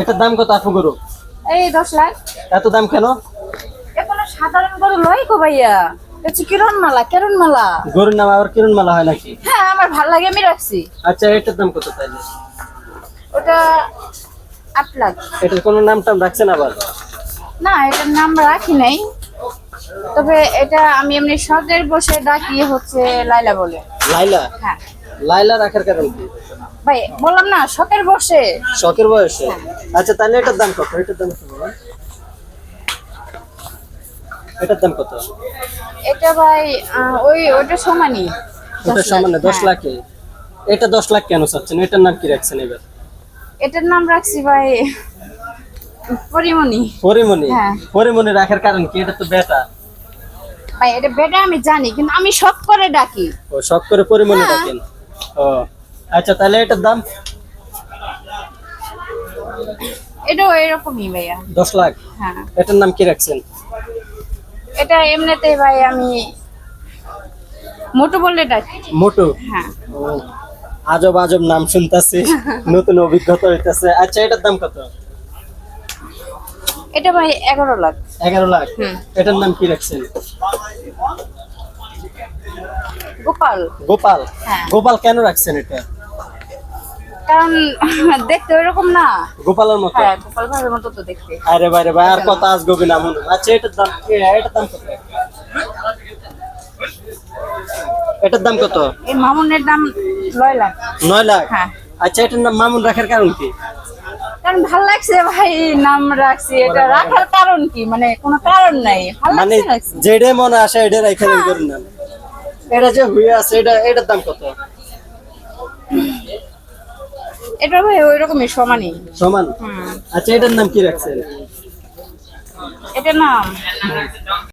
এটার দাম কত আপু গরু? এই 10 লাখ। এত দাম কেন? এখন সাধারণ গরু লয় গো ভাইয়া, এটা কিরণ মালা, কিরণ মালা। গরুর নাম আবার কিরণ মালা হয় নাকি? হ্যাঁ, আমার ভালো লাগে, আমি রাখছি। আচ্ছা, এটার দাম কত তাইলে? ওটা 8 লাখ। এটার কোনো নাম টাম রাখছেন আবার? না, এটার নাম রাখি নাই, তবে এটা আমি এমনি শখের বসে ডাকি, হচ্ছে লাইলা বলে। লাইলা? হ্যাঁ লাইলা রাখার কারণ কি? ভাই, বললাম না শখের বসে। শখের বয়সে? আচ্ছা, তাহলে এটার দাম কত? এটার দাম কত বলেন? এটার দাম কত? এটা ভাই ওইটা সমানই। ওটা 10 সামান্য লাখ, 10 হ্যাঁ। লাখে? এটা 10 লাখ কেন চাচ্ছেন? এটার নাম কি রাখছেন এবার? এটার নাম রাখছি ভাই পরিমণি। পরিমণি? হ্যাঁ। পরিমণি রাখার কারণ কি? এটা তো বেটা। ভাই এটা বেটা আমি জানি, কিন্তু আমি শখ করে ডাকি। ও, শখ করে পরিমণি হ্যাঁ। রাখেন? ও আচ্ছা, তাহলে এটার দাম? এটাও এরকমই ভাইয়া। 10 লাখ? হ্যাঁ, এটার নাম কি রাখছেন? এটা এমনিতে ভাই আমি মোটু বললে ডাকি। মোটু? হ্যাঁ। ও, আজব আজব নাম শুনতাছি, নতুন অভিজ্ঞতা হইতাছে। আচ্ছা, এটার দাম কত? এটা ভাই 11 লাখ। 11 লাখ? হুম। এটার নাম কি রাখছেন? গোপাল। গোপাল? হ্যাঁ। গোপাল কেন রাখছেন এটা? কারণ দেখতে ওইরকম না। গোপালের মতো? হ্যাঁ, গোপাল ভাইয়ের মতো তো দেখতে। আরে বাইরে ভাই, আর কত আজগবি নাম হলো। আচ্ছা, এটার দাম? এটার দাম কত? এটার দাম কত? এই মামুনের দাম 9 লাখ। 9 লাখ? হ্যাঁ। আচ্ছা, এটার নাম মামুন রাখার কারণ কি? কারণ ভালো লাগছে ভাই, নাম রাখছি। এটা রাখার কারণ কি, মানে কোনো কারণ নাই, ভালো মানে লাগছে রাখছি। যেটা মনে আসে এটা রাখা দেন করুন না। এটা যে হয়ে আছে, এটার দাম কত? এটা ভাই ওইরকমই সমানই। সমান? হুম। আচ্ছা, এটার নাম কি রাখছেন? এটা নাম